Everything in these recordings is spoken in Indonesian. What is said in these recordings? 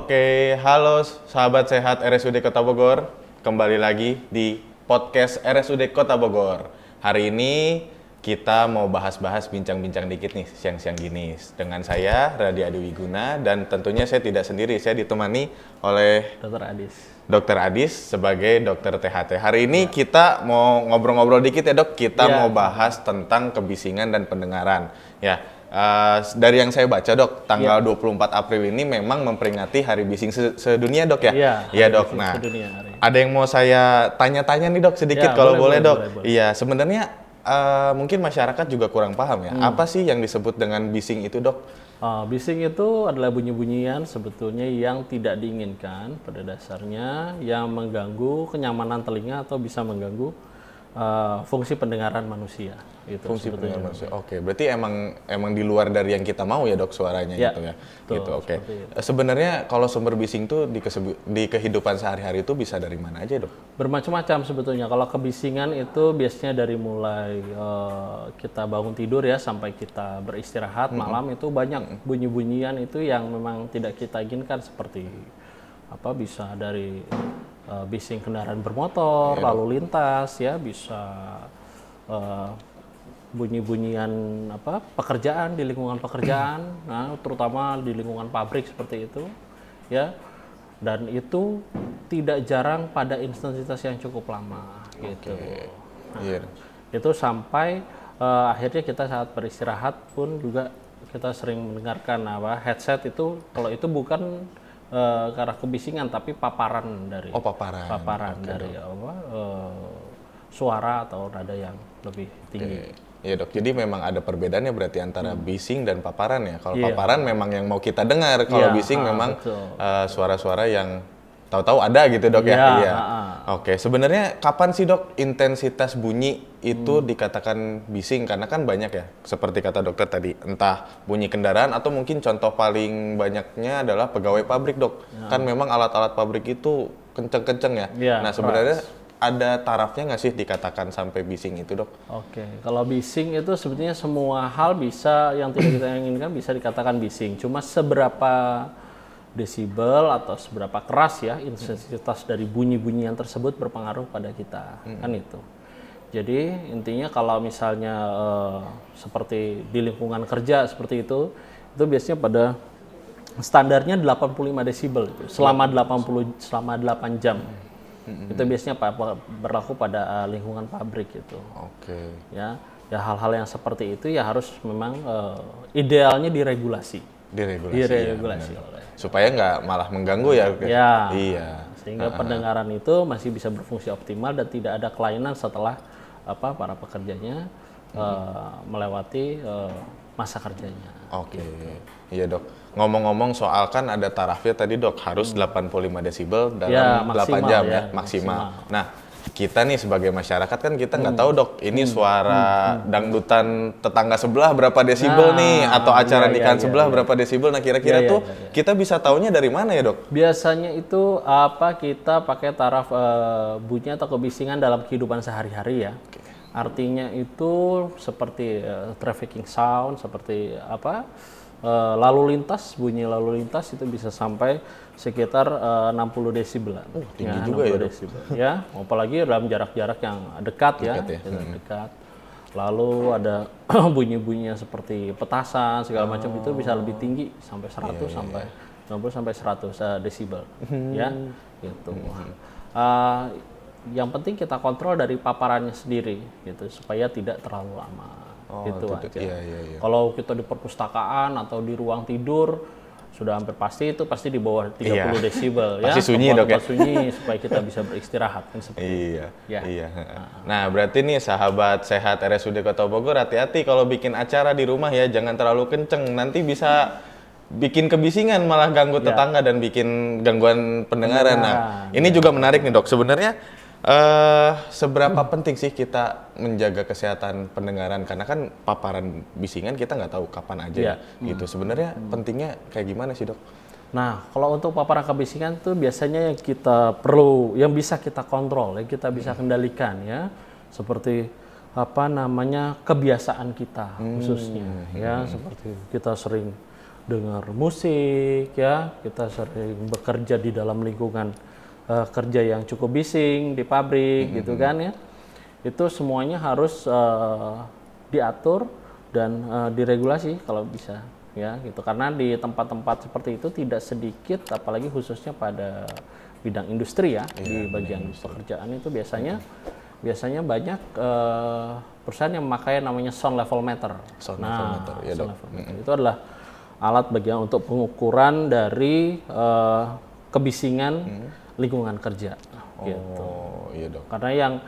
Oke, halo sahabat sehat RSUD Kota Bogor. Kembali lagi di podcast RSUD Kota Bogor. Hari ini kita mau bahas-bahas bincang-bincang dikit nih siang-siang gini. Dengan saya, Radi Adi Wiguna, dan tentunya saya tidak sendiri. Saya ditemani oleh Dokter Adis sebagai dokter THT. Hari ini kita mau ngobrol-ngobrol dikit ya dok. Kita mau bahas tentang kebisingan dan pendengaran. Ya. Dari yang saya baca dok, tanggal 24 April ini memang memperingati Hari Bising sedunia dok ya? Iya dok. Nah, ada yang mau saya tanya-tanya nih dok sedikit kalau boleh dok. Iya, sebenarnya mungkin masyarakat juga kurang paham ya. Apa sih yang disebut dengan bising itu dok? Bising itu adalah bunyi-bunyian sebetulnya yang tidak diinginkan pada dasarnya, yang mengganggu kenyamanan telinga atau bisa mengganggu fungsi pendengaran manusia. Itu fungsi pendengaran manusia. Oke, berarti emang di luar dari yang kita mau ya dok suaranya gitu ya. Gitu. Oke. Sebenarnya kalau sumber bising tuh di kehidupan sehari-hari itu bisa dari mana aja dok? Bermacam-macam sebetulnya. Kalau kebisingan itu biasanya dari mulai kita bangun tidur ya sampai kita beristirahat malam itu banyak bunyi-bunyian itu yang memang tidak kita inginkan, seperti bisa dari bising kendaraan bermotor, lalu lintas ya, bisa bunyi-bunyian pekerjaan di lingkungan pekerjaan, nah terutama di lingkungan pabrik seperti itu ya, dan itu tidak jarang pada intensitas yang cukup lama gitu. Itu sampai akhirnya kita saat beristirahat pun juga kita sering mendengarkan headset itu, kalau itu bukan karena kebisingan tapi paparan dari dari suara atau nada yang lebih tinggi. Iya dok, jadi memang ada perbedaannya berarti antara bising dan paparan ya. Kalau paparan memang yang mau kita dengar, kalau bising memang suara-suara yang tahu-tahu ada gitu dok ya. Iya. Oke, sebenarnya kapan sih dok intensitas bunyi itu dikatakan bising? Karena kan banyak ya, seperti kata dokter tadi, entah bunyi kendaraan atau mungkin contoh paling banyaknya adalah pegawai pabrik dok. Kan memang alat-alat pabrik itu kenceng-kenceng ya. Nah sebenarnya ada tarafnya nggak sih dikatakan sampai bising itu dok? Oke, kalau bising itu sebetulnya semua hal bisa yang tidak kita inginkan bisa dikatakan bising. Cuma seberapa desibel atau seberapa keras ya intensitas dari bunyi-bunyian tersebut berpengaruh pada kita, kan itu. Jadi intinya kalau misalnya seperti di lingkungan kerja seperti itu biasanya pada standarnya 85 desibel itu selama 8 jam. Itu biasanya berlaku pada lingkungan pabrik itu. Ya hal-hal yang seperti itu ya harus memang idealnya diregulasi. Supaya nggak malah mengganggu ya. Iya. Sehingga pendengaran itu masih bisa berfungsi optimal dan tidak ada kelainan setelah para pekerjanya melewati masa kerjanya. Iya dok. Ngomong-ngomong soal kan ada tarafnya tadi dok, harus 85 desibel dalam 8 jam ya, maksimal. Nah, kita nih sebagai masyarakat kan kita nggak tahu dok, ini suara dangdutan tetangga sebelah berapa desibel nih, atau acara nikahan sebelah berapa desibel. Nah, kira-kira tuh kita bisa taunya dari mana ya dok? Biasanya itu kita pakai taraf bunyi atau kebisingan dalam kehidupan sehari-hari ya. Artinya itu seperti trafficking sound, seperti lalu lintas, bunyi lalu lintas itu bisa sampai sekitar 60 desibelan. Tinggi juga ya, desibel. Ya, apalagi dalam jarak-jarak yang dekat. Dekat. Lalu ada bunyi-bunyinya seperti petasan segala macam itu bisa lebih tinggi sampai 100 sampai 90 sampai 100 desibel. Ya, gitu. Yang penting kita kontrol dari paparannya sendiri gitu supaya tidak terlalu lama. Gitu aja. Kalau kita di perpustakaan atau di ruang tidur sudah hampir pasti di bawah 30 desibel ya. Pasti sunyi dok ya. Sunyi supaya kita bisa beristirahat kan seperti itu. Nah, berarti nih sahabat sehat RSUD Kota Bogor, hati-hati kalau bikin acara di rumah ya, jangan terlalu kenceng, nanti bisa bikin kebisingan malah ganggu tetangga dan bikin gangguan pendengaran. Nah, ini juga menarik nih dok. Sebenarnya seberapa penting sih kita menjaga kesehatan pendengaran, karena kan paparan bisingan kita nggak tahu kapan aja gitu. Sebenarnya pentingnya kayak gimana sih dok? Nah, kalau untuk paparan kebisingan tuh biasanya yang kita perlu, yang bisa kita kontrol, yang kita bisa kendalikan ya, seperti kebiasaan kita khususnya ya, seperti kita sering dengar musik ya, kita sering bekerja di dalam lingkungan kerja yang cukup bising di pabrik gitu kan ya. Itu semuanya harus diatur dan diregulasi kalau bisa ya gitu. Karena di tempat-tempat seperti itu tidak sedikit, apalagi khususnya pada bidang industri ya, di bagian pekerjaan itu biasanya banyak perusahaan yang memakai namanya sound level meter. Sound level meter, ya dok. Level meter. Itu adalah alat bagian untuk pengukuran dari kebisingan lingkungan kerja. Gitu. Iya dok. Karena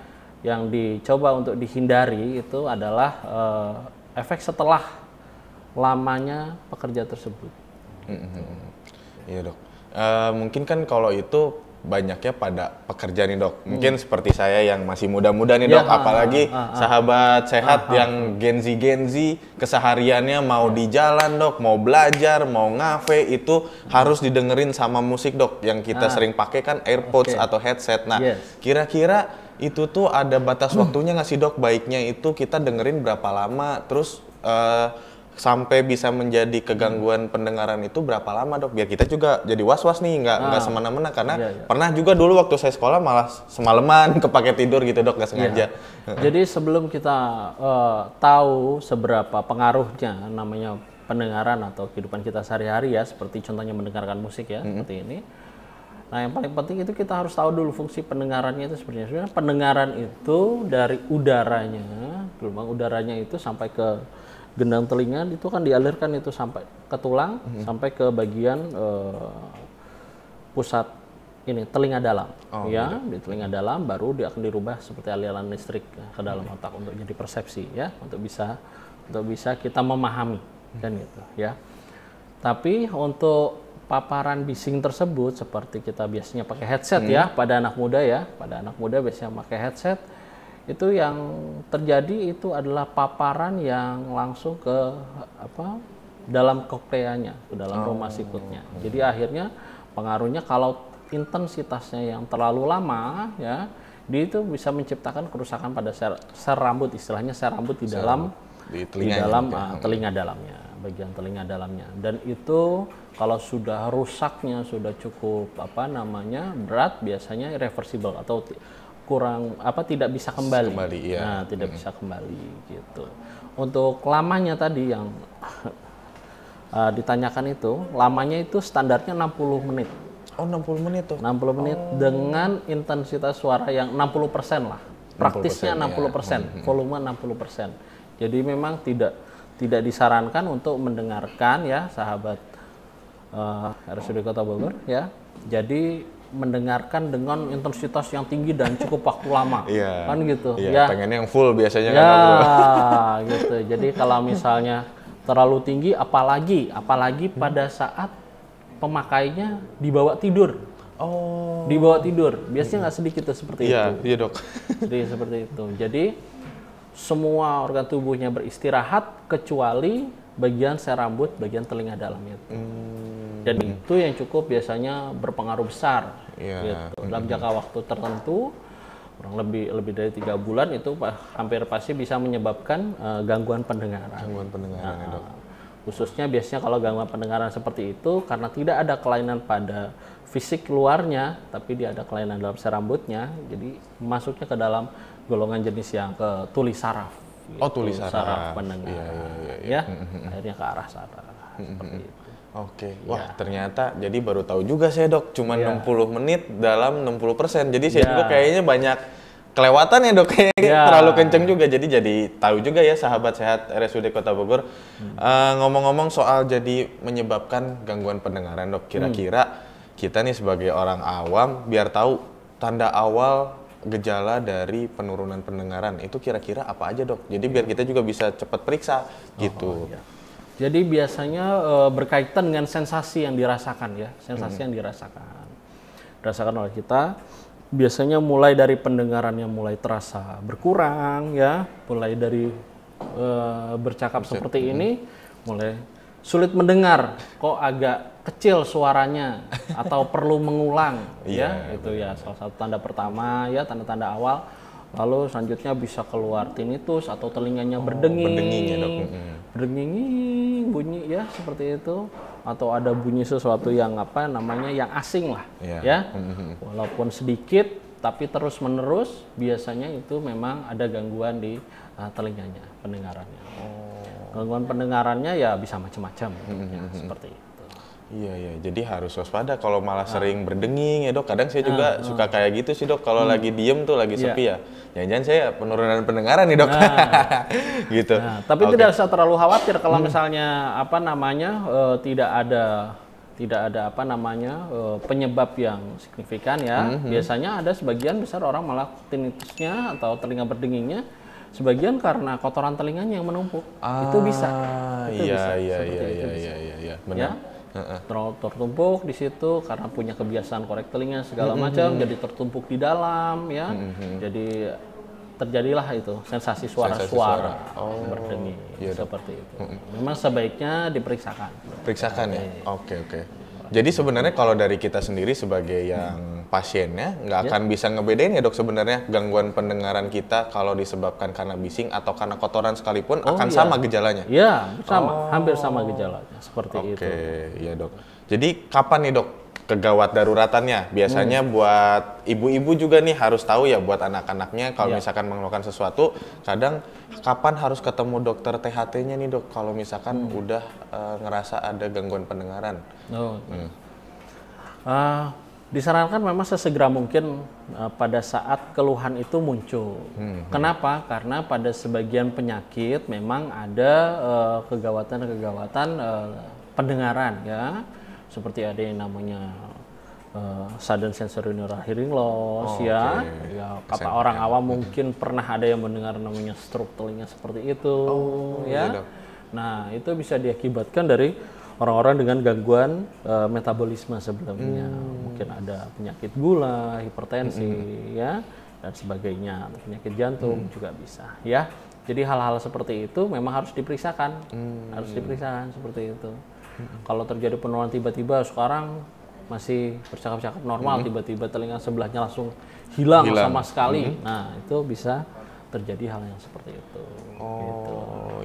yang dicoba untuk dihindari itu adalah efek setelah lamanya pekerja tersebut. Iya dok. Mungkin kan kalau itu banyaknya pada pekerja nih dok. Mungkin seperti saya yang masih muda-muda nih dok, apalagi sahabat sehat yang Gen Z kesehariannya mau di jalan dok, mau belajar, mau ngafe, itu harus didengerin sama musik dok. Yang kita sering pakai kan AirPods atau headset. Nah, kira-kira itu tuh ada batas waktunya nggak sih dok? Baiknya itu kita dengerin berapa lama, terus sampai bisa menjadi kegangguan pendengaran itu berapa lama dok? Biar kita juga jadi was-was nih, nggak semena-mena. Karena pernah juga dulu waktu saya sekolah malah semalaman kepake tidur gitu dok, nggak sengaja. Jadi sebelum kita tahu seberapa pengaruhnya namanya pendengaran atau kehidupan kita sehari-hari ya, seperti contohnya mendengarkan musik ya, seperti ini. Nah yang paling penting itu kita harus tahu dulu fungsi pendengarannya itu sebenarnya. Sebenarnya pendengaran itu dari udaranya, gelombang udaranya itu sampai ke gendang telinga itu kan dialirkan itu sampai ke tulang, sampai ke bagian pusat ini telinga dalam, ya di telinga dalam baru dia akan dirubah seperti aliran listrik ke dalam otak untuk jadi persepsi ya, untuk bisa kita memahami kan gitu ya. Tapi untuk paparan bising tersebut seperti kita biasanya pakai headset ya pada anak muda biasanya pakai headset. Itu yang terjadi itu adalah paparan yang langsung ke dalam kokleanya, ke dalam rongga sikutnya. Jadi akhirnya pengaruhnya kalau intensitasnya yang terlalu lama ya, dia itu bisa menciptakan kerusakan pada sel rambut, istilahnya sel rambut di dalam telinga dalamnya, bagian telinga dalamnya. Dan itu kalau sudah rusaknya sudah cukup berat, biasanya irreversible atau tidak bisa kembali. Nah, tidak bisa kembali gitu. Untuk lamanya tadi yang ditanyakan itu, lamanya itu standarnya 60 menit. Oh, 60 menit tuh. 60 menit dengan intensitas suara yang 60% lah. Praktisnya 60%, volume 60%. Jadi memang tidak disarankan untuk mendengarkan ya, sahabat RSUD Kota Bogor ya. Jadi mendengarkan dengan intensitas yang tinggi dan cukup waktu lama, kan gitu. Ya, pengennya yang full biasanya kan. Gitu. Jadi kalau misalnya terlalu tinggi, apalagi pada saat pemakainya dibawa tidur. Dibawa tidur, biasanya nggak sedikit tuh seperti itu. Iya dok. Jadi seperti itu. Jadi semua organ tubuhnya beristirahat kecuali bagian sel rambut, bagian telinga dalamnya. Dan itu yang cukup biasanya berpengaruh besar. Gitu. Dalam jangka waktu tertentu, kurang lebih dari 3 bulan itu hampir pasti bisa menyebabkan gangguan pendengaran. Dok. Khususnya biasanya kalau gangguan pendengaran seperti itu karena tidak ada kelainan pada fisik luarnya, tapi dia ada kelainan dalam sel rambutnya, jadi masuknya ke dalam golongan jenis yang ke tuli saraf. Gitu. Tuli saraf pendengaran. Ya, akhirnya ke arah saraf seperti itu. Oke, wah ternyata jadi baru tahu juga saya dok, cuma 60 menit dalam 60%. Jadi saya juga kayaknya banyak kelewatan ya dok, kayaknya terlalu kenceng juga. Jadi tahu juga ya sahabat sehat RSUD Kota Bogor. Ngomong-ngomong soal jadi menyebabkan gangguan pendengaran dok, kira-kira kita nih sebagai orang awam biar tahu tanda awal gejala dari penurunan pendengaran itu kira-kira apa aja dok? Jadi biar kita juga bisa cepat periksa gitu. Jadi biasanya berkaitan dengan sensasi yang dirasakan ya, yang dirasakan oleh kita. Biasanya mulai dari pendengaran yang mulai terasa berkurang ya, mulai dari bercakap seperti ini, mulai sulit mendengar, kok agak kecil suaranya atau perlu mengulang ya, itu ya salah satu tanda pertama ya, tanda-tanda awal. Lalu selanjutnya bisa keluar tinnitus atau telinganya berdenging. Berdenging ya, Dok. Berdenging bunyi ya seperti itu, atau ada bunyi sesuatu yang yang asing lah, ya. Walaupun sedikit tapi terus menerus, biasanya itu memang ada gangguan di telinganya, pendengarannya. Gangguan pendengarannya ya bisa macam-macam, seperti itu. Iya, jadi harus waspada kalau malah sering berdenging ya, Dok. Kadang saya juga suka kayak gitu sih, Dok. Kalau lagi diem tuh, lagi sepi ya. Jangan-jangan saya penurunan pendengaran nih, Dok. Gitu. Tapi tidak usah terlalu khawatir kalau misalnya tidak ada penyebab yang signifikan ya. Biasanya ada sebagian besar orang malah tinnitusnya atau telinga berdengingnya sebagian karena kotoran telinganya yang menumpuk. Itu bisa. Iya, benar. Tertumpuk di situ karena punya kebiasaan korek telinga segala macam, jadi tertumpuk di dalam ya. Jadi terjadilah itu sensasi suara-suara berdenging seperti itu. Memang sebaiknya diperiksakan. Periksakan ya. Oke. Jadi sebenarnya kalau dari kita sendiri sebagai yang pasiennya nggak akan bisa ngebedain ya, Dok, sebenarnya gangguan pendengaran kita kalau disebabkan karena bising atau karena kotoran sekalipun akan sama gejalanya. Iya, sama, hampir sama gejalanya seperti itu. Oke, iya, Dok. Jadi kapan nih, Dok, kegawat daruratannya? Biasanya buat ibu-ibu juga nih harus tahu ya, buat anak-anaknya kalau misalkan mengeluhkan sesuatu, kadang kapan harus ketemu dokter THT-nya nih, Dok, kalau misalkan udah ngerasa ada gangguan pendengaran? Disarankan memang sesegera mungkin pada saat keluhan itu muncul. Kenapa? Karena pada sebagian penyakit memang ada kegawatan-kegawatan pendengaran ya. Seperti ada yang namanya sudden sensory neural hearing loss ya. Kata orang awam mungkin pernah ada yang mendengar namanya stroke telinga seperti itu ya. Nah, itu bisa diakibatkan dari orang-orang dengan gangguan metabolisme sebelumnya. Mungkin ada penyakit gula, hipertensi ya dan sebagainya, penyakit jantung juga bisa ya. Jadi hal-hal seperti itu memang harus diperiksakan. Harus diperiksakan seperti itu. Kalau terjadi penurunan tiba-tiba, sekarang masih bercakap-cakap normal, tiba-tiba telinga sebelahnya langsung hilang sama sekali. Nah, itu bisa terjadi hal yang seperti itu.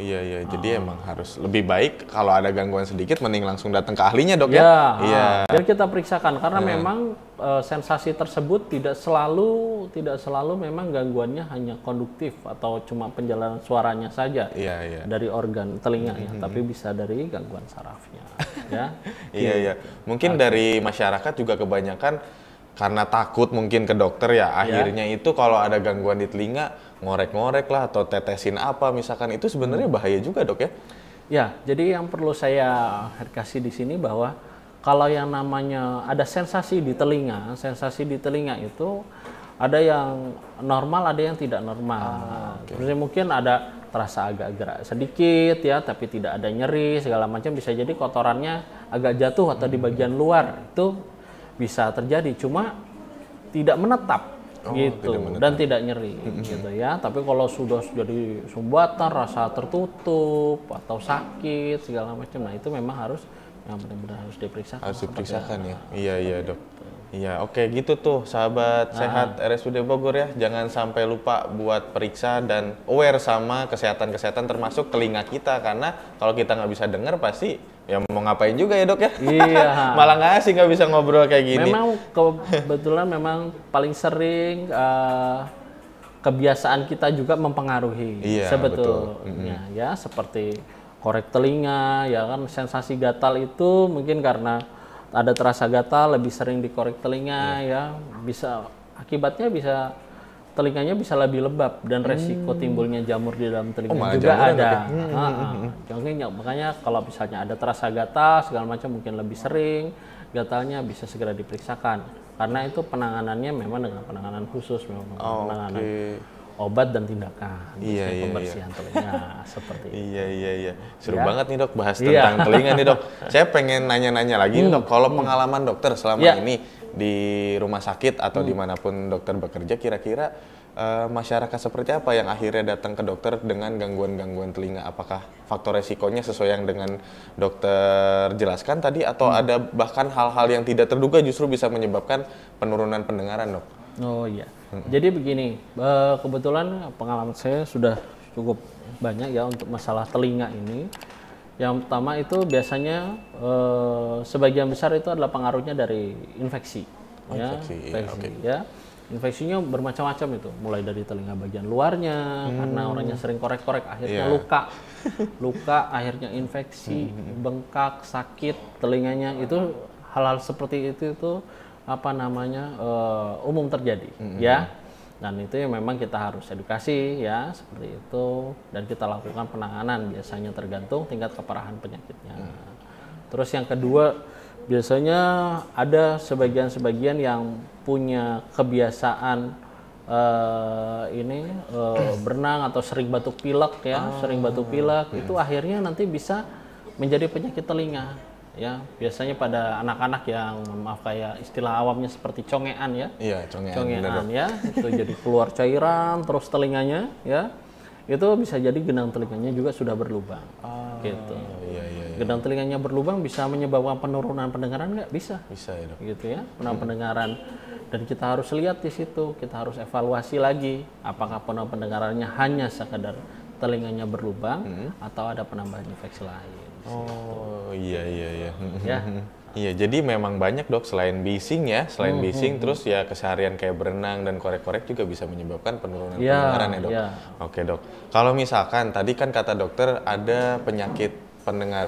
Iya. Jadi emang harus lebih baik kalau ada gangguan sedikit, mending langsung datang ke ahlinya, Dok ya. Iya. Jadi kita periksakan karena memang sensasi tersebut tidak selalu memang gangguannya hanya konduktif atau cuma penjalanan suaranya saja dari organ telinganya, tapi bisa dari gangguan sarafnya. Ya. Iya. Mungkin dari masyarakat juga kebanyakan karena takut mungkin ke dokter ya, akhirnya itu kalau ada gangguan di telinga ngorek-ngorek lah atau tetesin apa misalkan, itu sebenarnya bahaya juga, Dok ya? Ya, jadi yang perlu saya kasih di sini bahwa kalau yang namanya ada sensasi di telinga itu ada yang normal, ada yang tidak normal. Jadi mungkin ada terasa agak gerak sedikit ya, tapi tidak ada nyeri segala macam, bisa jadi kotorannya agak jatuh atau di bagian luar, itu bisa terjadi, cuma tidak menetap dan tidak nyeri gitu ya. Tapi kalau sudah jadi sumbatan, rasa tertutup atau sakit segala macam, nah itu memang harus benar-benar harus diperiksakan. Harus diperiksakan ya. Iya, Dok. Iya, oke gitu tuh sahabat sehat RSUD Bogor ya. Jangan sampai lupa buat periksa dan aware sama kesehatan-kesehatan termasuk telinga kita, karena kalau kita nggak bisa dengar pasti ya mau ngapain juga ya, Dok ya. Iya. Malah nggak asik nggak bisa ngobrol kayak gini. Memang kebetulan memang paling sering kebiasaan kita juga mempengaruhi sebetulnya ya, seperti korek telinga ya kan, sensasi gatal itu mungkin karena ada terasa gatal, lebih sering dikorek telinga ya, bisa akibatnya bisa telinganya bisa lebih lembab dan resiko timbulnya jamur di dalam telinga juga ada. Makanya kalau misalnya ada terasa gatal segala macam mungkin lebih sering, gatalnya bisa segera diperiksakan karena itu penanganannya memang dengan penanganan khusus, memang penanganan obat dan tindakan pembersihan telinga seperti itu. Iya. Seru banget nih, Dok, bahas tentang telinga nih, Dok. Saya pengen nanya-nanya lagi nih, Dok. Kalau pengalaman dokter selama ini di rumah sakit atau dimanapun dokter bekerja, kira-kira masyarakat seperti apa yang akhirnya datang ke dokter dengan gangguan-gangguan telinga? Apakah faktor resikonya sesuai yang dengan dokter jelaskan tadi, atau ada bahkan hal-hal yang tidak terduga justru bisa menyebabkan penurunan pendengaran, Dok? Oh iya. Jadi begini, kebetulan pengalaman saya sudah cukup banyak ya untuk masalah telinga ini. Yang pertama itu biasanya sebagian besar itu adalah pengaruhnya dari infeksi. Infeksi ya. Infeksinya bermacam-macam itu, mulai dari telinga bagian luarnya karena orangnya sering korek-korek akhirnya luka, akhirnya infeksi, bengkak, sakit telinganya itu hal-hal seperti itu apa namanya umum terjadi ya. Dan itu yang memang kita harus edukasi ya seperti itu dan kita lakukan penanganan biasanya tergantung tingkat keparahan penyakitnya. Terus yang kedua biasanya ada sebagian yang punya kebiasaan berenang atau sering batuk pilek ya, sering batuk pilek itu akhirnya nanti bisa menjadi penyakit telinga ya. Biasanya pada anak-anak yang maaf kayak istilah awamnya seperti congean ya. Iya, congean ya. Itu jadi keluar cairan terus telinganya ya. Itu bisa jadi genang telinganya juga sudah berlubang. Gitu. Iya. Genang telinganya berlubang bisa menyebabkan penurunan pendengaran nggak? Bisa. Bisa ya, Dok. Gitu ya, penurunan pendengaran. Dan kita harus lihat di situ, kita harus evaluasi lagi apakah penurunan pendengarannya hanya sekedar telinganya berlubang atau ada penambahan infeksi lain. Oh, iya. Ya. Iya, jadi memang banyak dok selain bising ya, terus ya keseharian kayak berenang dan korek-korek juga bisa menyebabkan penurunan pendengaran ya dok. Oke dok, kalau misalkan tadi kan kata dokter ada penyakit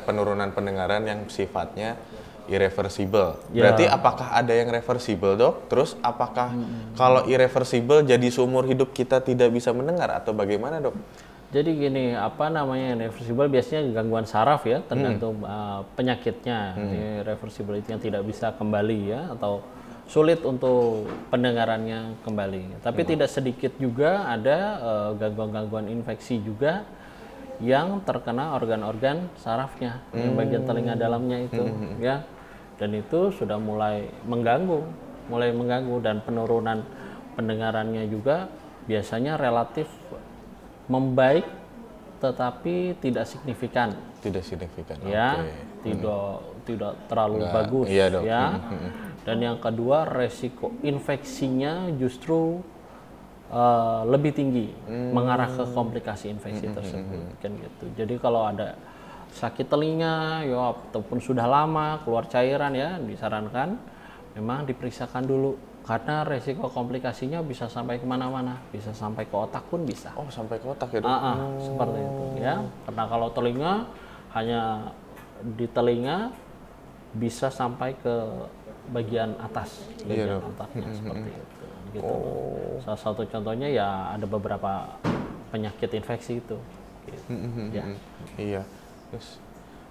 penurunan pendengaran yang sifatnya irreversible. Berarti apakah ada yang reversible dok? Terus apakah kalau irreversible jadi seumur hidup kita tidak bisa mendengar atau bagaimana dok? Jadi gini, apa namanya irreversible biasanya gangguan saraf ya, tergantung penyakitnya. Irreversible itu yang tidak bisa kembali ya, atau sulit untuk pendengarannya kembali. Tapi tidak sedikit juga ada gangguan-gangguan infeksi juga yang terkena organ-organ sarafnya, yang bagian telinga dalamnya itu ya. Dan itu sudah mulai mengganggu dan penurunan pendengarannya juga biasanya relatif membaik tetapi tidak signifikan. Tidak signifikan. Ya, tidak terlalu bagus ya. Dan yang kedua resiko infeksinya justru lebih tinggi, mengarah ke komplikasi infeksi tersebut kan gitu. Jadi kalau ada sakit telinga ya ataupun sudah lama keluar cairan ya disarankan memang diperiksakan dulu. Karena resiko komplikasinya bisa sampai kemana-mana, bisa sampai ke otak pun bisa. Oh, sampai ke otak ya dok? Seperti itu ya. Karena kalau telinga hanya di telinga bisa sampai ke bagian atas, bagian otaknya seperti itu. Gitu. Salah satu contohnya ya ada beberapa penyakit infeksi itu. Gitu. Iya.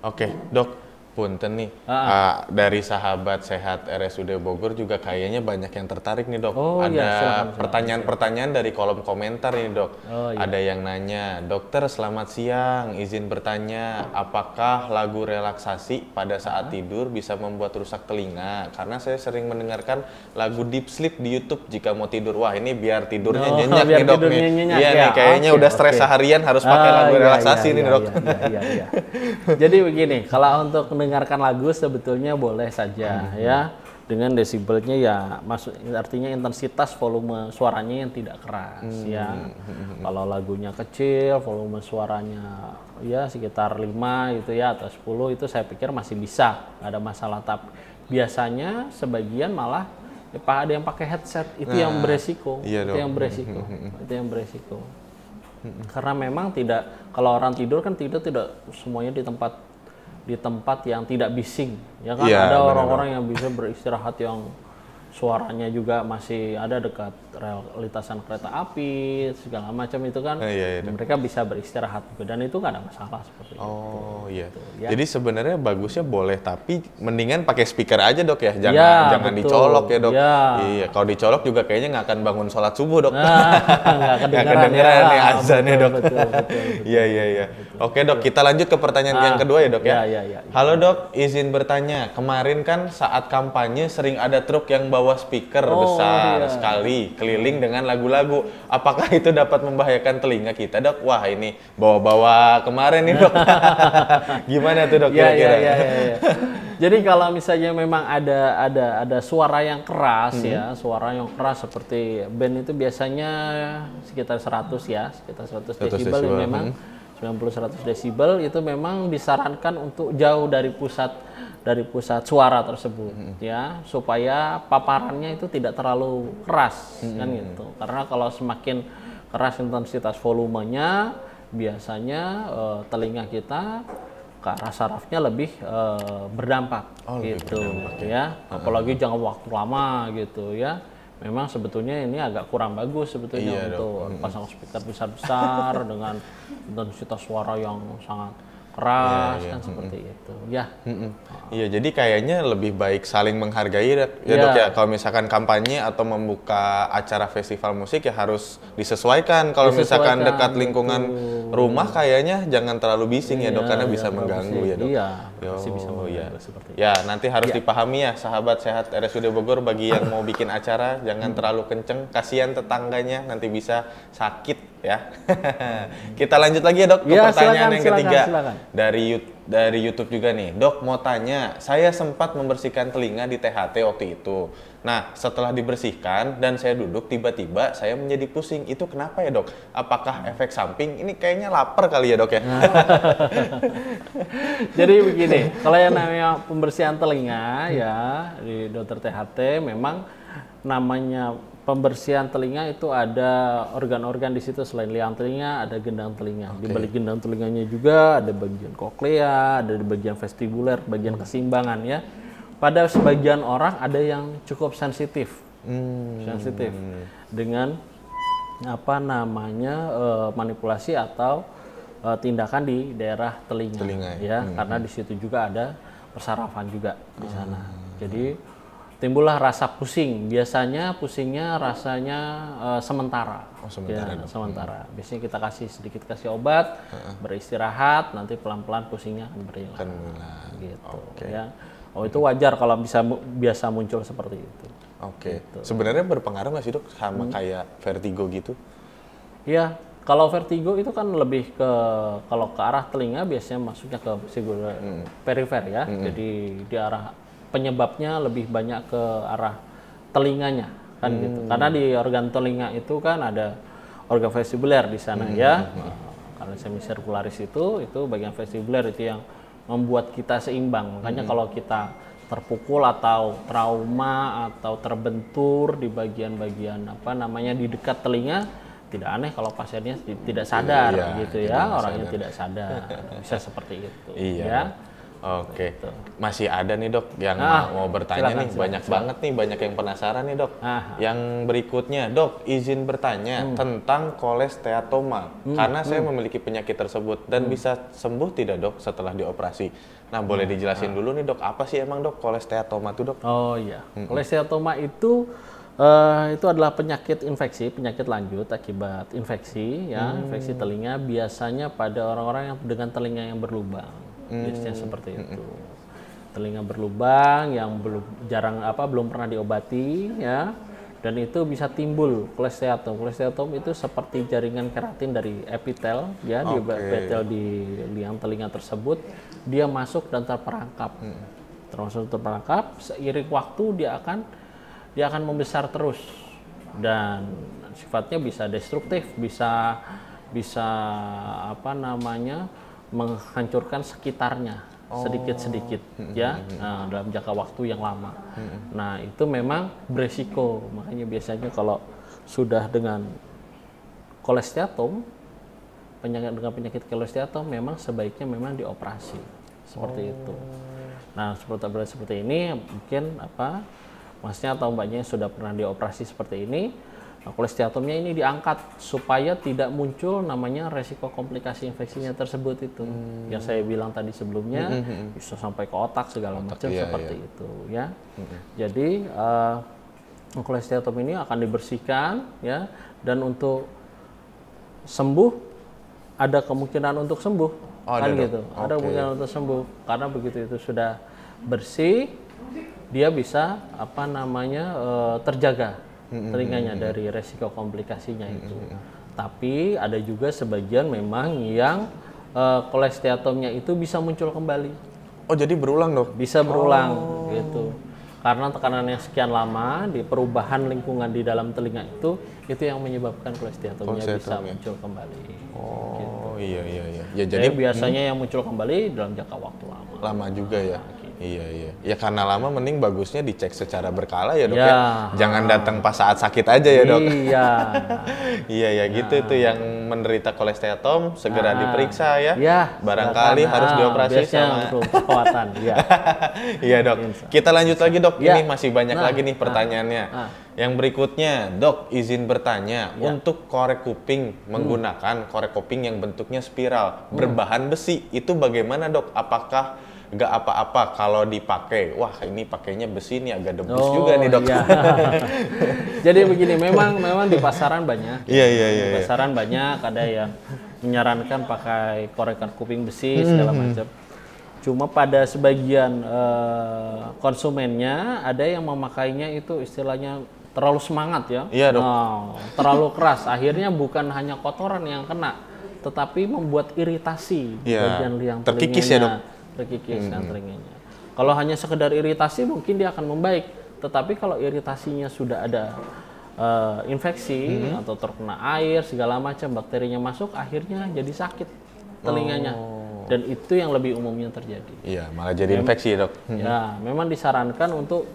Oke, dok. Punten nih, dari sahabat sehat RSUD Bogor juga kayaknya banyak yang tertarik nih dok. Ada pertanyaan-pertanyaan dari kolom komentar nih dok. Ada yang nanya, dokter selamat siang, izin bertanya, apakah lagu relaksasi pada saat tidur bisa membuat rusak telinga? Karena saya sering mendengarkan lagu deep sleep di YouTube jika mau tidur. Wah ini biar tidurnya nyenyak nih dok nih. Iya nih, kayaknya udah stres seharian harus pakai lagu relaksasi nih dok. Iya. Jadi begini, kalau untuk mendengarkan lagu sebetulnya boleh saja ya dengan desibelnya ya artinya intensitas volume suaranya yang tidak keras ya. Kalau lagunya kecil volume suaranya ya sekitar 5 gitu ya atau 10 itu saya pikir masih bisa, nggak ada masalah. Tapi biasanya sebagian malah ada yang pakai headset itu yang beresiko. Itu yang beresiko. Karena memang kalau orang tidur kan tidak semuanya di tempat yang tidak bising ya kan, ada orang-orang yang bisa beristirahat yang suaranya juga masih ada dekat rel lintasan kereta api segala macam itu kan, mereka bisa beristirahat juga dan itu nggak ada masalah seperti itu. Gitu, ya. Jadi sebenarnya bagusnya boleh tapi mendingan pakai speaker aja dok ya, jangan dicolok ya dok. Iya, kalau dicolok juga kayaknya nggak akan bangun sholat subuh dok. Nggak kedengeran nih azannya dok. Iya. Oke dok, kita lanjut ke pertanyaan yang kedua ya dok ya. Halo dok, izin bertanya, kemarin kan saat kampanye sering ada truk yang bawa speaker besar sekali keliling dengan lagu-lagu. Apakah itu dapat membahayakan telinga kita dok? Wah ini bawa-bawa kemarin nih dok. Gimana tuh dok kira-kira? Jadi kalau misalnya memang ada suara yang keras ya, suara yang keras seperti band itu biasanya sekitar 100 ya, sekitar 100 desibel yang memang 90-100 desibel itu memang disarankan untuk jauh dari pusat suara tersebut ya, supaya paparannya itu tidak terlalu keras kan gitu. Karena kalau semakin keras intensitas volumenya biasanya telinga kita ke arah sarafnya lebih berdampak gitu ya. Apalagi jangka waktu lama gitu ya. Memang sebetulnya ini agak kurang bagus sebetulnya untuk pasang speaker besar-besar dengan intensitas suara yang sangat keras kan seperti itu ya. Iya, jadi kayaknya lebih baik saling menghargai ya Dok ya. Kalau misalkan kampanye atau membuka acara festival musik ya harus disesuaikan. Kalau misalkan dekat lingkungan rumah kayaknya jangan terlalu bising ya Dok, karena bisa mengganggu ya Dok. Iya, bisa mengganggu seperti itu. Ya, nanti harus dipahami ya sahabat sehat RSUD Bogor, bagi yang mau bikin acara jangan terlalu kenceng, kasihan tetangganya nanti bisa sakit ya. Kita lanjut lagi ya Dok ke pertanyaan yang ketiga. Silakan. Dari YouTube juga nih, Dok mau tanya, saya sempat membersihkan telinga di THT waktu itu. Nah, setelah dibersihkan dan saya duduk, tiba-tiba saya menjadi pusing. Itu kenapa ya Dok? Apakah efek samping? Ini kayaknya lapar kali ya Dok ya? Jadi begini, kalau yang namanya pembersihan telinga ya di dokter THT memang namanya pembersihan telinga itu ada organ-organ di situ. Selain liang telinga ada gendang telinga. Di balik gendang telinganya juga ada bagian koklea, ada di bagian vestibuler, bagian keseimbangan ya. Pada sebagian orang ada yang cukup sensitif, dengan apa namanya manipulasi atau tindakan di daerah telinga ya, karena di situ juga ada persarafan juga di sana. Jadi timbullah rasa pusing. Biasanya pusingnya rasanya sementara. Sementara. Biasanya kita kasih obat, beristirahat, nanti pelan-pelan pusingnya akan berhilang. Gitu. Ya. Oh, itu wajar kalau biasa muncul seperti itu. Gitu. Sebenarnya berpengaruh nggak sih Dok sama kayak vertigo gitu? Ya, kalau vertigo itu kan lebih kalau ke arah telinga biasanya masuknya ke perifer ya. Jadi di arah penyebabnya lebih banyak ke arah telinganya kan gitu. Karena di organ telinga itu kan ada organ vestibuler di sana ya. Karena semisirkularis itu bagian vestibuler itu yang membuat kita seimbang. Makanya kalau kita terpukul atau trauma atau terbentur di bagian-bagian apa namanya di dekat telinga, tidak aneh kalau pasiennya tidak sadar gitu ya, orangnya tidak sadar. Bisa seperti itu ya. Oke, masih ada nih Dok yang mau bertanya nih, banyak banget nih, banyak yang penasaran nih Dok. Yang berikutnya, Dok, izin bertanya tentang kolesteatoma, karena saya memiliki penyakit tersebut dan bisa sembuh tidak Dok setelah dioperasi? Nah, boleh dijelasin dulu nih Dok, apa sih emang Dok kolesteatoma itu Dok? Oh iya, kolesteatoma itu adalah penyakit lanjut akibat infeksi ya, infeksi telinga biasanya pada orang-orang yang dengan telinga yang berlubang. Biasanya seperti itu. Telinga berlubang yang belum pernah diobati ya, dan itu bisa timbul kolesteatom. Kolesteatom itu seperti jaringan keratin dari epitel ya, di epitel di liang telinga tersebut, dia masuk dan terperangkap. Seiring waktu dia akan membesar terus dan sifatnya bisa destruktif, bisa apa namanya menghancurkan sekitarnya sedikit-sedikit ya, dalam jangka waktu yang lama. Nah, itu memang beresiko. Makanya biasanya kalau sudah dengan kolesteatom, penyakit kolesteatom memang sebaiknya memang dioperasi seperti itu. Nah, seperti ini mungkin Masnya atau Mbaknya sudah pernah dioperasi seperti ini. Nah, kolesteatomnya ini diangkat supaya tidak muncul namanya resiko komplikasi infeksinya tersebut itu. Yang saya bilang tadi sebelumnya, bisa sampai ke otak segala macam seperti itu ya. Jadi kolesteatom ini akan dibersihkan ya, dan untuk sembuh ada kemungkinan untuk sembuh. Gitu. Ada kemungkinan untuk sembuh karena begitu itu sudah bersih, dia bisa terjaga telinganya dari resiko komplikasinya itu. Tapi ada juga sebagian memang yang kolesteatomnya itu bisa muncul kembali. Oh, jadi berulang dok? Bisa berulang gitu. Karena tekanan yang sekian lama di perubahan lingkungan di dalam telinga itu yang menyebabkan kolesteatomnya bisa muncul kembali. Oh, iya. Ya jadi biasanya yang muncul kembali dalam jangka waktu lama. Lama juga ya. Iya. Ya karena lama mending bagusnya dicek secara berkala ya dok ya. Jangan datang pas saat sakit aja ya dok. Iya. Iya gitu tuh yang menderita kolesteatom segera diperiksa ya. Iya. Barangkali harus dioperasi sama perawatan. Iya. Iya dok. Kita lanjut lagi dok. Ini masih banyak lagi nih pertanyaannya. Yang berikutnya dok, izin bertanya untuk korek kuping menggunakan korek kuping yang bentuknya spiral berbahan besi itu bagaimana dok? Apakah nggak apa-apa kalau dipakai? Wah ini pakainya besi nih agak debus juga nih dok. Iya. Jadi begini, memang di pasaran banyak. Iya. Di pasaran banyak ada yang menyarankan pakai korekan kuping besi segala macam. Cuma pada sebagian konsumennya ada yang memakainya itu istilahnya terlalu semangat ya. Iya dok. Terlalu keras. Akhirnya bukan hanya kotoran yang kena, tetapi membuat iritasi bagian liang terkikis ya dok. Terkikis telinganya. Kalau hanya sekedar iritasi mungkin dia akan membaik, tetapi kalau iritasinya sudah ada infeksi atau terkena air segala macam, bakterinya masuk, akhirnya jadi sakit telinganya. Dan itu yang lebih umumnya terjadi. Iya, malah jadi infeksi dok. Ya, memang disarankan untuk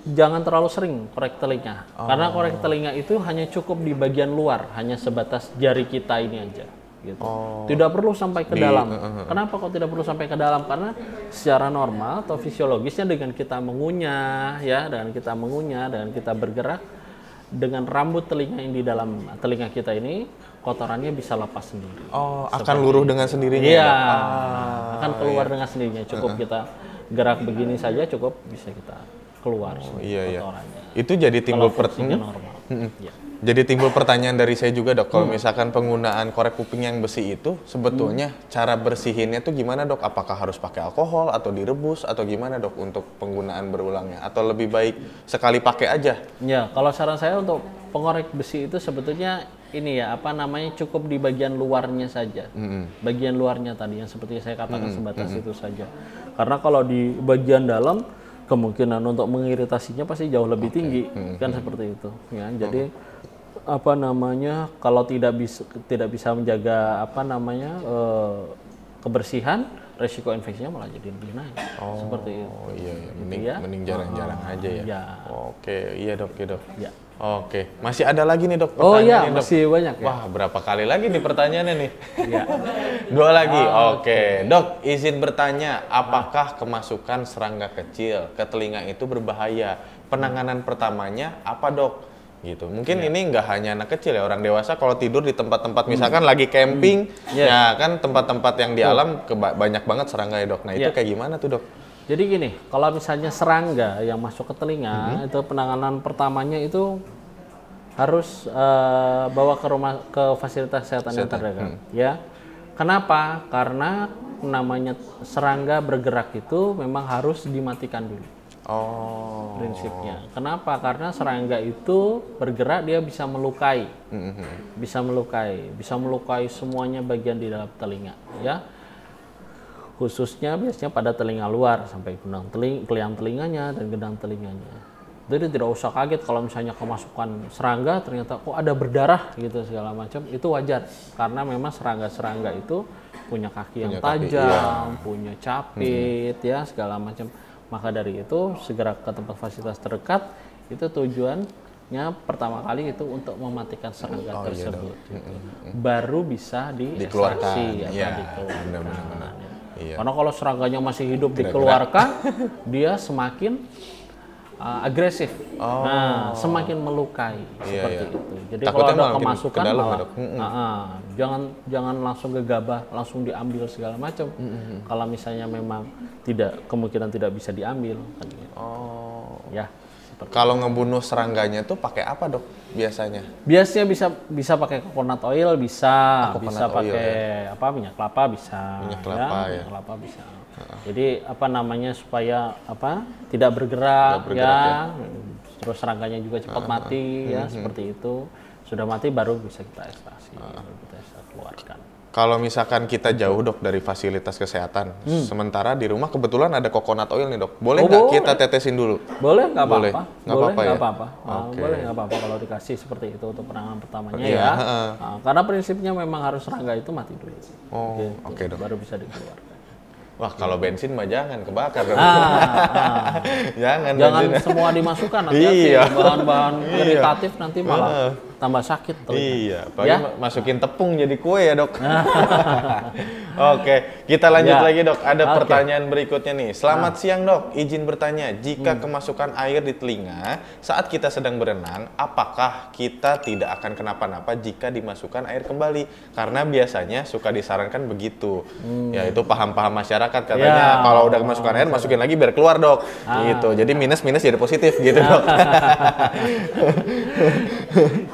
jangan terlalu sering korek telinga, karena korek telinga itu hanya cukup di bagian luar, hanya sebatas jari kita ini aja. Gitu. Tidak perlu sampai ke dalam. Kenapa kok tidak perlu sampai ke dalam? Karena secara normal atau fisiologisnya dengan kita mengunyah, dengan kita bergerak, dengan rambut telinga yang di dalam telinga kita ini, kotorannya bisa lepas sendiri. Akan luruh dengan sendirinya. Iya, akan keluar dengan sendirinya. Cukup kita gerak begini saja, cukup bisa kita keluar kotorannya. Itu jadi timbul normal. Jadi timbul pertanyaan dari saya juga dok, kalau misalkan penggunaan korek kuping yang besi itu sebetulnya cara bersihinnya tuh gimana dok? Apakah harus pakai alkohol atau direbus atau gimana dok untuk penggunaan berulangnya? Atau lebih baik sekali pakai aja? Ya, kalau saran saya untuk pengorek besi itu sebetulnya ini cukup di bagian luarnya saja. Bagian luarnya tadi yang seperti saya katakan sebatas itu saja. Karena kalau di bagian dalam kemungkinan untuk mengiritasinya pasti jauh lebih tinggi, kan seperti itu. Ya, jadi kalau tidak bisa menjaga kebersihan, resiko infeksinya malah jadi lebih naik. Seperti itu. Iya. Mending jarang-jarang aja ya. Iya. Oke, iya dok. Ya. Oke, masih ada lagi nih dok pertanyaan nih, dok. Masih banyak ya. Wah, berapa kali lagi nih pertanyaannya nih? Iya. 2 lagi. Oke. Dok, izin bertanya, apakah kemasukan serangga kecil ke telinga itu berbahaya? Penanganan pertamanya apa dok? Gitu. Mungkin ini nggak hanya anak kecil ya, orang dewasa kalau tidur di tempat-tempat misalkan lagi camping, ya kan tempat-tempat yang di alam banyak banget serangga ya dok. Nah itu kayak gimana tuh dok? Jadi gini, kalau misalnya serangga yang masuk ke telinga, itu penanganan pertamanya itu harus bawa ke fasilitas kesehatan yang terdekat. Ya, kenapa? Karena namanya serangga bergerak itu memang harus dimatikan dulu. Prinsipnya. Kenapa? Karena serangga itu bergerak, dia bisa melukai, bisa melukai semuanya bagian di dalam telinga, ya. Khususnya biasanya pada telinga luar sampai keliang telinganya dan gendang telinganya. Jadi tidak usah kaget kalau misalnya kemasukan serangga ternyata kok ada berdarah gitu segala macam, itu wajar karena memang serangga-serangga itu punya kaki yang tajam, punya capit ya segala macam. Maka dari itu segera ke tempat fasilitas terdekat, itu tujuannya pertama kali itu untuk mematikan serangga tersebut. Gitu. Baru bisa diekstraksi dikeluarkan. Karena kalau serangganya masih hidup dikeluarkan, dia semakin agresif, semakin melukai seperti itu. Jadi kalau ada kemasukan jangan langsung gegabah, langsung diambil segala macam. Kalau misalnya memang kemungkinan tidak bisa diambil. Ya. Kalau ngebunuh serangganya tuh pakai apa dok biasanya? Biasanya bisa pakai coconut oil, bisa pakai minyak kelapa bisa. Minyak kelapa bisa. Jadi supaya tidak bergerak ya. Terus serangganya juga cepat mati ya seperti itu. Sudah mati baru bisa kita ekstraksi, baru kita keluarkan. kalau misalkan kita jauh dok dari fasilitas kesehatan, sementara di rumah kebetulan ada coconut oil nih dok, boleh nggak kita tetesin dulu? Boleh, nggak Boleh. apa-apa. Nggak Boleh, apa-apa nggak ya? apa-apa. Oke. Boleh, nggak apa-apa kalau dikasih seperti itu untuk penanganan pertamanya Iya, ya. heeh. Karena prinsipnya memang harus serangga itu mati dulu. Oh, Gitu, oke dok. baru bisa dikeluarkan. Wah kalau bensin mah jangan kebakar dok. Jangan Jangan bensin. semua dimasukkan, hati-hati. Iya. Bahan-bahan iritatif nanti malah tambah sakit. Iya, apalagi Ya? masukin tepung jadi kue ya dok. Oke, kita lanjut Ya. lagi dok. Ada Oke. pertanyaan berikutnya nih. Selamat siang dok, izin bertanya, jika kemasukan air di telinga saat kita sedang berenang, apakah kita tidak akan kenapa-napa jika dimasukkan air kembali? Karena biasanya suka disarankan begitu. Ya itu paham-paham masyarakat katanya Ya. kalau udah kemasukan air masukin lagi biar keluar dok. Gitu. Jadi minus-minus jadi positif gitu dok.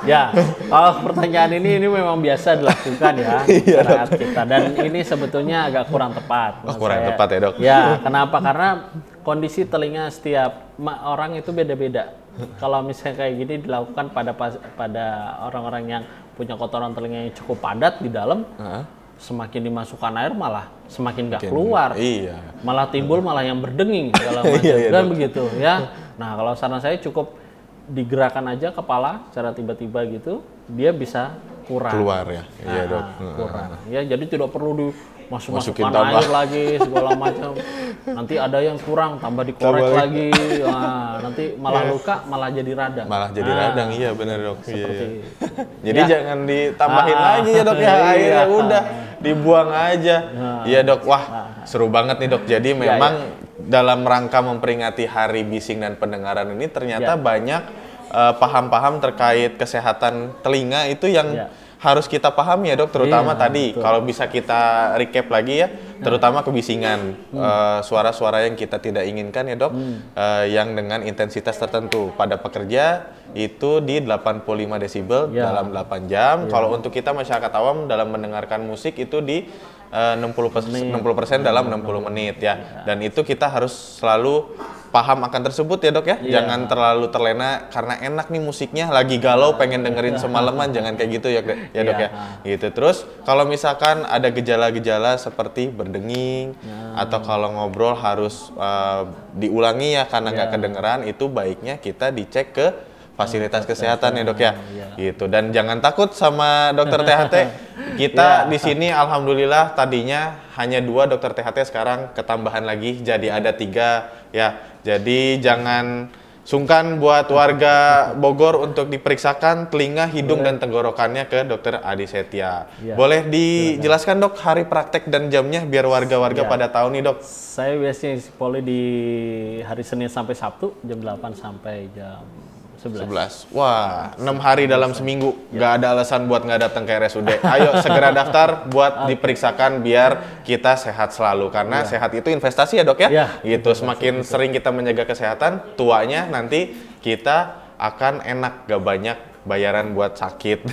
Ya, kalau pertanyaan ini memang biasa dilakukan ya masyarakat kita, dan ini sebetulnya agak kurang tepat. menurut kurang saya. tepat ya, Dok? Ya, kenapa? Karena kondisi telinga setiap orang itu beda-beda. Kalau misalnya kayak gini dilakukan pada orang-orang yang punya kotoran telinga yang cukup padat di dalam, semakin dimasukkan air malah semakin nggak keluar. Iya. Malah timbul malah yang berdenging segala macam. Iya, Dan Dok. begitu ya. Nah, kalau saran saya cukup digerakkan aja kepala secara tiba-tiba gitu, dia bisa kurang. Keluar ya. Iya dok. Kurang. Ya, jadi tidak perlu Masukin dimasukkan tambah. air lagi segala macam. Nanti ada yang kurang, tambah dikorek Tambah lagi. Nah, nanti malah luka, malah jadi radang. Malah jadi radang, iya benar dok. Iya, Seperti iya. itu. Jadi jangan ditambahin lagi ya dok ya, Iya. airnya udah dibuang aja. Iya dok, wah seru banget nih dok. Jadi memang dalam rangka memperingati Hari Bising dan Pendengaran ini ternyata banyak paham-paham terkait kesehatan telinga itu yang harus kita pahami ya dok, terutama tadi kalau bisa kita recap lagi ya, terutama kebisingan, suara-suara yang kita tidak inginkan ya dok, yang dengan intensitas tertentu pada pekerja itu di 85 desibel dalam 8 jam. Kalau untuk kita masyarakat awam dalam mendengarkan musik itu di 60% dalam 60 menit ya. Dan itu kita harus selalu paham akan tersebut ya dok ya. Jangan terlalu terlena karena enak nih musiknya, lagi galau pengen dengerin semalaman, jangan kayak gitu ya dok ya. Gitu. Terus kalau misalkan ada gejala-gejala seperti berdenging atau kalau ngobrol harus diulangi ya karena nggak kedengeran, itu baiknya kita dicek ke fasilitas kesehatan ya dok ya, gitu. Dan jangan takut sama dokter THT. Kita di sini alhamdulillah tadinya hanya 2 dokter THT, sekarang ketambahan lagi jadi ada 3 ya. Jadi jangan sungkan buat warga Bogor untuk diperiksakan telinga, hidung dan tenggorokannya ke dokter Adi Setia. Boleh dijelaskan dok hari praktek dan jamnya biar warga-warga pada tahu nih dok. Saya biasanya isi poli di hari Senin sampai Sabtu jam 8 sampai jam 11. Wah, 6 hari dalam seminggu. Nggak ada alasan buat nggak datang ke RSUD. Ayo segera daftar buat diperiksakan biar kita sehat selalu. Karena sehat itu investasi ya dok ya? Gitu, semakin sering kita menjaga kesehatan, tuanya nanti kita akan enak, gak banyak bayaran buat sakit.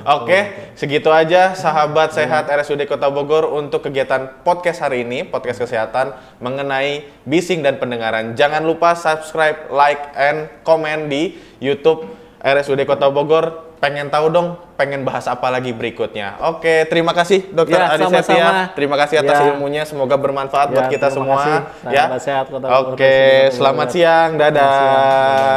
Oke, segitu aja sahabat sehat RSUD Kota Bogor untuk kegiatan podcast hari ini, podcast kesehatan mengenai bising dan pendengaran. Jangan lupa subscribe, like, and comment di YouTube RSUD Kota Bogor. Pengen tahu dong, pengen bahas apa lagi berikutnya. Oke, terima kasih Dokter Adi Setia. Terima kasih atas ilmunya, semoga bermanfaat buat kita semua. Ya. Sehat, Kota Bogor. Oke, selamat siang, dadah.